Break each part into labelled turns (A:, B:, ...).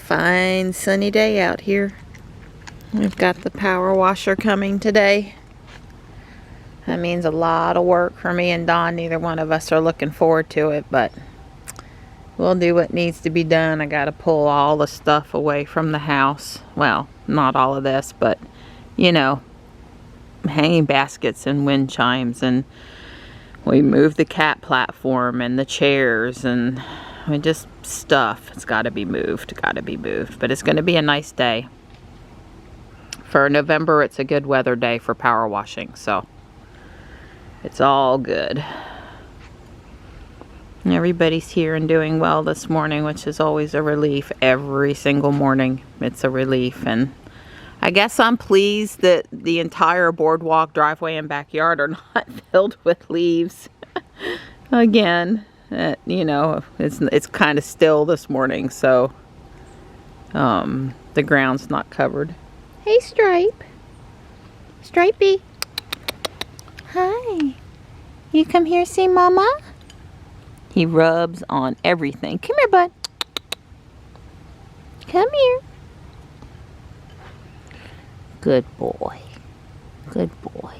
A: fine sunny day out here. We've got the power washer coming today. That means a lot of work for me and Dawn. Neither one of us are looking forward to it, but we'll do what needs to be done. I gotta pull all the stuff away from the house. Well, not all of this, but you know, hanging baskets and wind chimes, and we moved the cat platform and the chairs, and I mean, just stuff. It's got to be moved, but it's going to be a nice day. For November, it's a good weather day for power washing, so it's all good. And everybody's here and doing well this morning, which is always a relief. Every single morning, it's a relief. And I guess I'm pleased that the entire boardwalk, driveway, and backyard are not filled with leaves. Again, you know, it's kind of still this morning, so the ground's not covered. Hey, Stripe. Stripey. Hi. You come here see Mama? He rubs on everything. Come here, bud. Come here. Good boy. Good boy.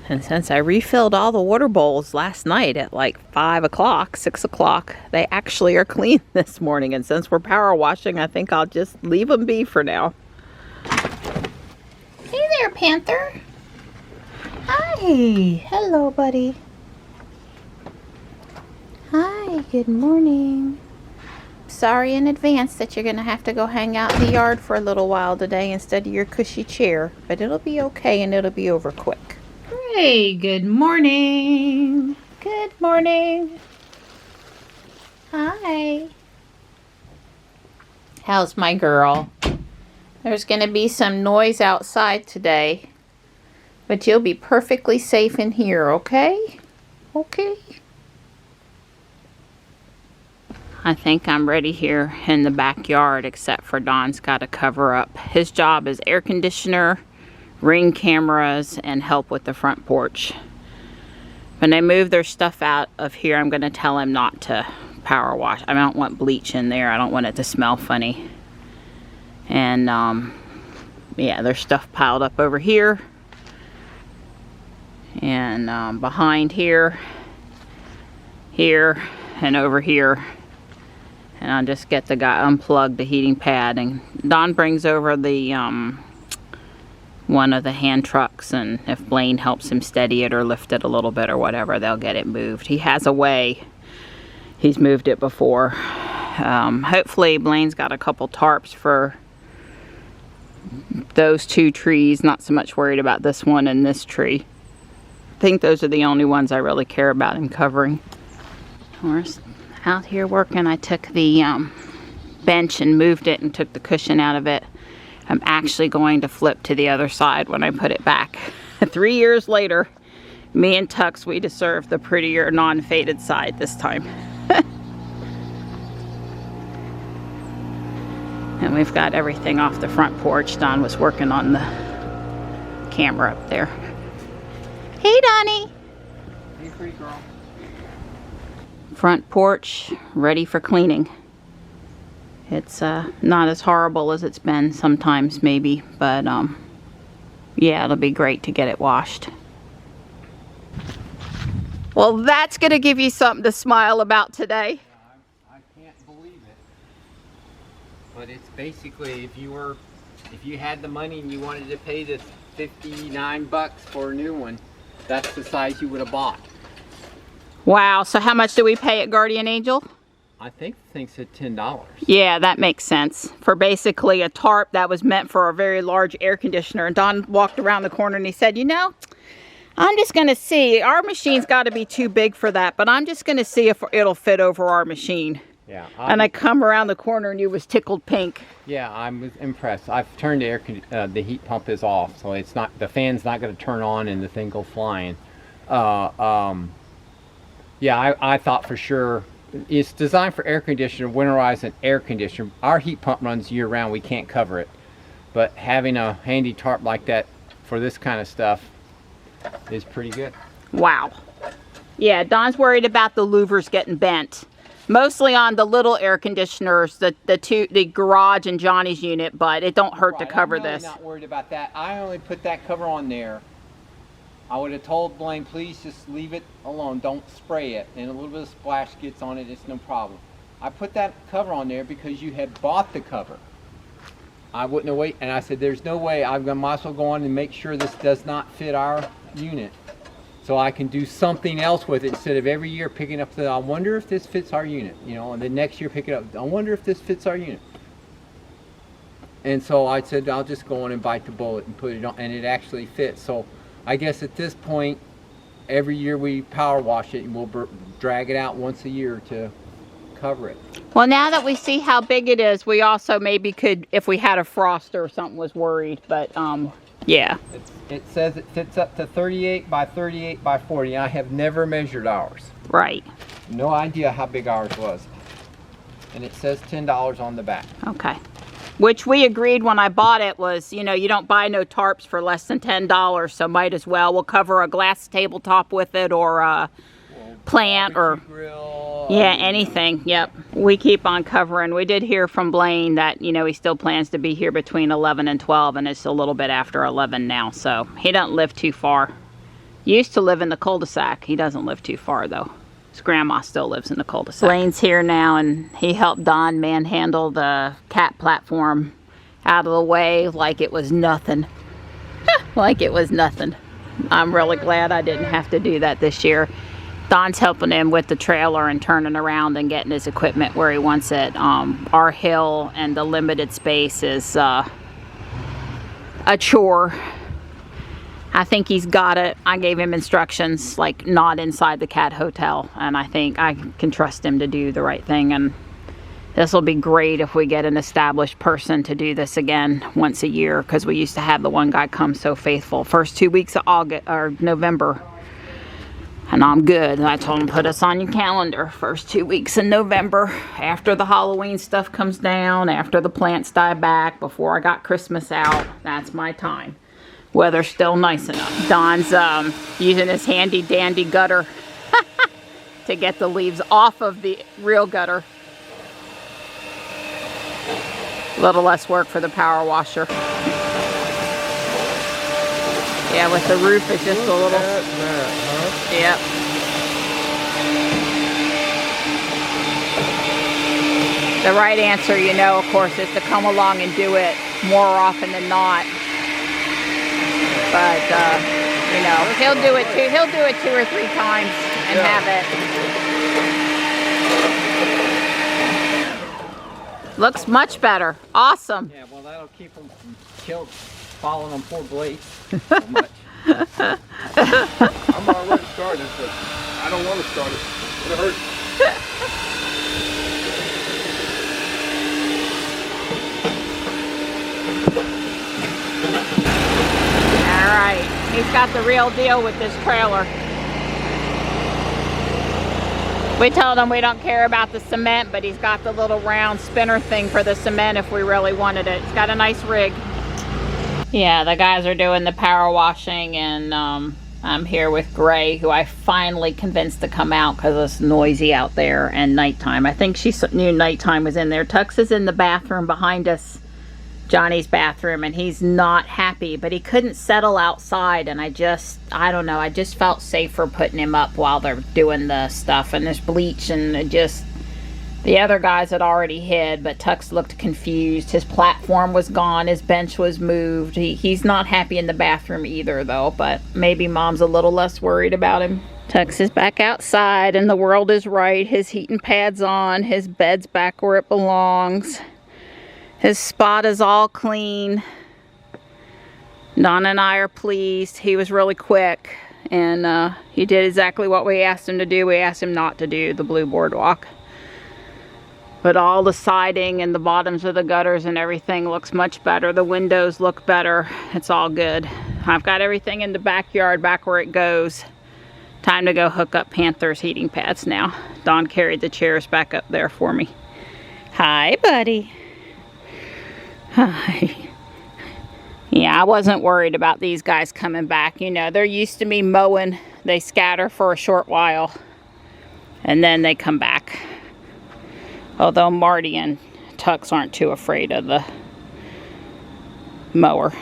A: And since I refilled all the water bowls last night at like 5 o'clock, 6 o'clock, they actually are clean this morning. And since we're power washing, I think I'll just leave them be for now. Hey there, Panther. Hi. Hello, buddy. Hi, good morning. Sorry in advance that you're going to have to go hang out in the yard for a little while today instead of your cushy chair. But it'll be okay and it'll be over quick. Hey, good morning. Good morning. Hi. How's my girl? There's going to be some noise outside today, but you'll be perfectly safe in here, okay? Okay. I think I'm ready here in the backyard, except for Don's got to cover up. His job is air conditioner, Ring cameras, and help with the front porch. When they move their stuff out of here, I'm going to tell him not to power wash. I don't want bleach in there. I don't want it to smell funny. And yeah, there's stuff piled up over here and behind here, and over here. And I'll just get the guy unplug the heating pad, and Don brings over the one of the hand trucks, and if Blaine helps him steady it or lift it a little bit or whatever, they'll get it moved. He has a way. He's moved it before. Hopefully Blaine's got a couple tarps for those two trees. Not so much worried about this one and this tree. I think those are the only ones I really care about him covering. We're out here working. I took the bench and moved it and took the cushion out of it. I'm actually going to flip to the other side when I put it back. 3 years later, me and Tux, we deserve the prettier non-faded side this time. And we've got everything off the front porch. Don was working on the camera up there. Hey, Donnie.
B: Hey, pretty girl.
A: Front porch ready for cleaning. It's not as horrible as it's been sometimes, maybe, but yeah, it'll be great to get it washed. Well, that's going to give you something to smile about today.
B: Yeah, I can't believe it. But it's basically, if you had the money and you wanted to pay the $59 for a new one, that's the size you would have bought.
A: Wow, so how much do we pay at Guardian Angel?
B: I think the thing said $10.
A: Yeah, that makes sense. For basically a tarp that was meant for a very large air conditioner. And Don walked around the corner and he said, you know, I'm just going to see. Our machine's got to be too big for that, but I'm just going to see if it'll fit over our machine.
B: Yeah.
A: And I come around the corner and you was tickled pink.
B: Yeah, I was impressed. I've turned the heat pump is off, so it's not, the fan's not going to turn on and the thing go flying. Yeah, I thought for sure. It's designed for air conditioner, winterized and air conditioner. Our heat pump runs year round, we can't cover it. But having a handy tarp like that for this kind of stuff is pretty good.
A: Wow. Yeah, Don's worried about the louvers getting bent. Mostly on the little air conditioners, the garage and Johnny's unit, but it don't hurt to cover
B: I'm really
A: this.
B: not worried about that. I only put that cover on there. I would have told Blaine, please just leave it alone. Don't spray it. And a little bit of splash gets on it, it's no problem. I put that cover on there because you had bought the cover. I wouldn't have waited. And I said, there's no way. I'm going to might as well go on and make sure this does not fit our unit. So I can do something else with it instead of every year picking up I wonder if this fits our unit. You know, and the next year pick it up. I wonder if this fits our unit. And so I said, I'll just go on and bite the bullet and put it on. And it actually fits. So I guess at this point, every year we power wash it and we'll drag it out once a year to cover it.
A: Well, now that we see how big it is, we also maybe could, if we had a frost or something, was worried. But yeah.
B: It says it fits up to 38 by 38 by 40. I have never measured ours.
A: Right.
B: No idea how big ours was. And it says $10 on the back.
A: Okay. Which we agreed when I bought it was, you know, you don't buy no tarps for less than $10, so might as well. We'll cover a glass tabletop with it or a plant or
B: grill,
A: yeah, anything. Yep. We keep on covering. We did hear from Blaine that, you know, he still plans to be here between 11 and 12, and it's a little bit after 11 now, so he doesn't live too far. He used to live in the cul-de-sac. He doesn't live too far, though. His grandma still lives in the cul-de-sac. Blaine's here now, and he helped Don manhandle the cat platform out of the way like it was nothing. Like it was nothing. I'm really glad I didn't have to do that this year. Don's helping him with the trailer and turning around and getting his equipment where he wants it. Our hill and the limited space is a chore. I think he's got it. I gave him instructions, like not inside the cat hotel, and I think I can trust him to do the right thing. And this will be great if we get an established person to do this again once a year, because we used to have the one guy come so faithful. First 2 weeks of August or November. And I'm good. I told him, put us on your calendar. First 2 weeks in November, after the Halloween stuff comes down, after the plants die back, before I got Christmas out. That's my time. Weather's still nice enough. Don's using his handy dandy gutter to get the leaves off of the real gutter. A little less work for the power washer. Yeah, with the roof, it's just a little... Yep. The right answer, you know, of course, is to come along and do it more often than not. But, you know, he'll do it 2 or 3 times and have it. Looks much better. Awesome.
B: Yeah, well, that'll keep them from falling on poor blades so much.
C: I'm already started, but I don't want to start it. It hurts.
A: Alright, he's got the real deal with this trailer. We told him we don't care about the cement, but he's got the little round spinner thing for the cement if we really wanted it. It's got a nice rig. Yeah, the guys are doing the power washing, and I'm here with Gray, who I finally convinced to come out because it's noisy out there and nighttime. I think she knew nighttime was in there. Tux is in the bathroom behind us, Johnny's bathroom, and he's not happy, but he couldn't settle outside, and I don't know, I just felt safer putting him up while they're doing the stuff, and there's bleach, and it just, the other guys had already hid, but Tux looked confused. His platform was gone, his bench was moved. He's not happy in the bathroom either, though, but maybe Mom's a little less worried about him. Tux is back outside, and the world is right. His heating pad's on, his bed's back where it belongs. His spot is all clean. Don and I are pleased. He was really quick, and he did exactly what we asked him to do. We asked him not to do the blue boardwalk. But all the siding and the bottoms of the gutters and everything looks much better. The windows look better. It's all good. I've got everything in the backyard, back where it goes. Time to go hook up Panther's heating pads now. Don carried the chairs back up there for me. Hi, buddy. Hi. Yeah, I wasn't worried about these guys coming back. You know, they're used to me mowing. They scatter for a short while, and then they come back. Although Marty and Tux aren't too afraid of the mower.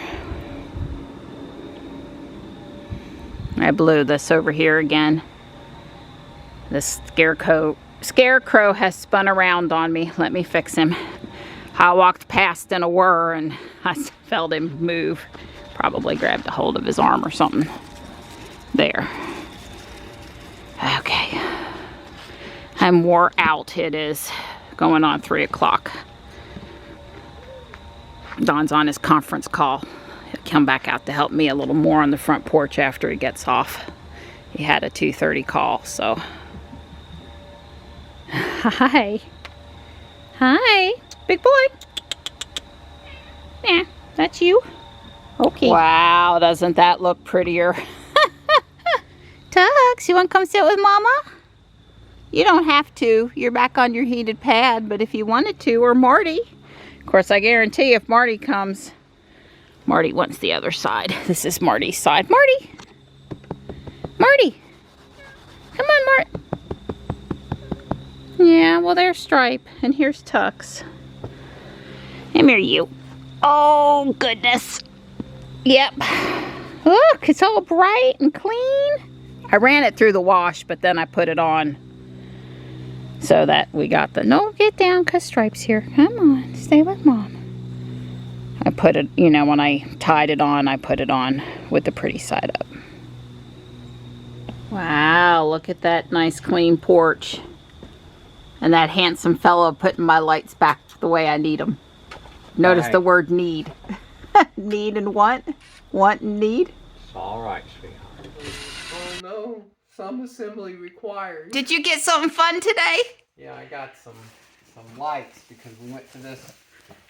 A: I blew this over here again. This scarecrow has spun around on me. Let me fix him. I walked past in a whir and I felt him move. Probably grabbed a hold of his arm or something. There. Okay. I'm wore out. It is going on 3 o'clock. Don's on his conference call. He'll come back out to help me a little more on the front porch after he gets off. He had a 2:30 call, so. Hi. Hi. Big boy. Yeah, that's you. Okay. Wow, doesn't that look prettier? Tux, you want to come sit with Mama? You don't have to. You're back on your heated pad, but if you wanted to, or Marty. Of course, I guarantee if Marty comes, Marty wants the other side. This is Marty's side. Marty! Marty! Come on, Mart. Yeah, well, there's Stripe, and here's Tux. Come here, you. Oh, goodness. Yep. Look, it's all bright and clean. I ran it through the wash, but then I put it on so that we got the, no, get down, because Stripe's here. Come on, stay with Mom. I put it, you know, when I tied it on, I put it on with the pretty side up. Wow, look at that nice clean porch. And that handsome fellow putting my lights back the way I need them. Notice
B: Right.
A: the word need. Need and want. Want and need.
B: It's all right, sweetheart. Oh no, some assembly required.
A: Did you get something fun today?
B: Yeah, I got some lights because we went to this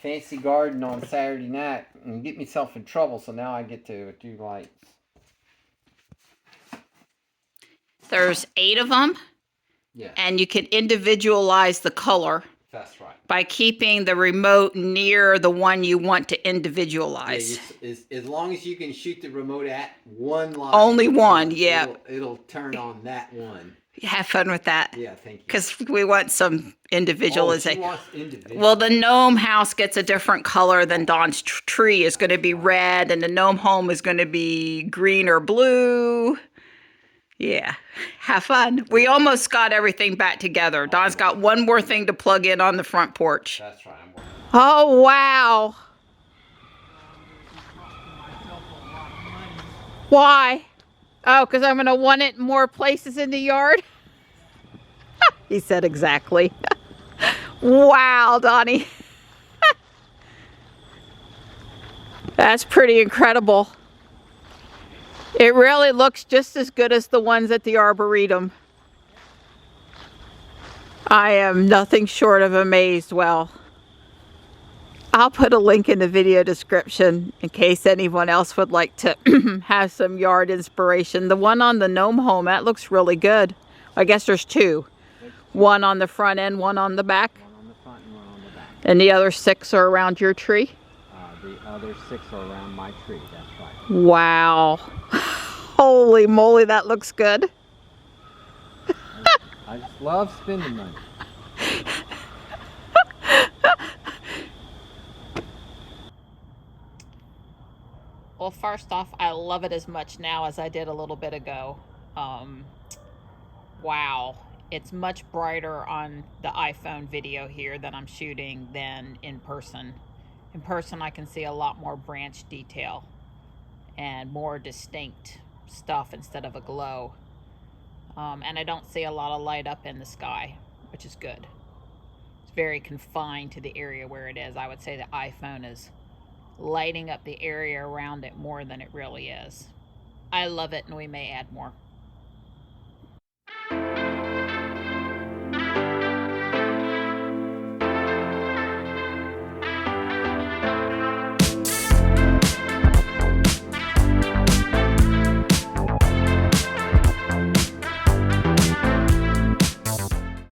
B: fancy garden on Saturday night and get myself in trouble, so now I get to do lights.
A: There's 8 of them,
B: Yeah,
A: and you can individualize the color
B: that's right.
A: by keeping the remote near the one you want to individualize.
B: Yeah, as long as you can shoot the remote at one light.
A: Only one, yeah.
B: It'll turn on that one.
A: Have fun with that.
B: Yeah, thank you.
A: Because we want some individualization.
B: Oh, she wants individual.
A: Well, the gnome house gets a different color than Don's tree. Is going to be red, and the gnome home is going to be green or blue. Yeah, have fun. We almost got everything back together. Don's got one more thing to plug in on the front porch.
B: That's right. I'm working.
A: Oh, wow. Why? Oh, because I'm going to want it in more places in the yard? He said exactly. Wow, Donnie. That's pretty incredible. It really looks just as good as the ones at the Arboretum. I am nothing short of amazed. Well, I'll put a link in the video description in case anyone else would like to have some yard inspiration. The one on the gnome home, that looks really good. I guess there's 2. One on the front end, one on the back.
B: One on the front and one on the back.
A: And the other 6 are around your tree?
B: The other 6 are around my tree. That's right.
A: Wow. Holy moly, that looks good.
B: I just love spending money.
A: Well, first off, I love it as much now as I did a little bit ago. Wow. It's much brighter on the iPhone video here that I'm shooting than in person. In person, I can see a lot more branch detail and more distinct stuff instead of a glow. And I don't see a lot of light up in the sky, which is good. It's very confined to the area where it is. I would say the iPhone is lighting up the area around it more than it really is. I love it, and we may add more.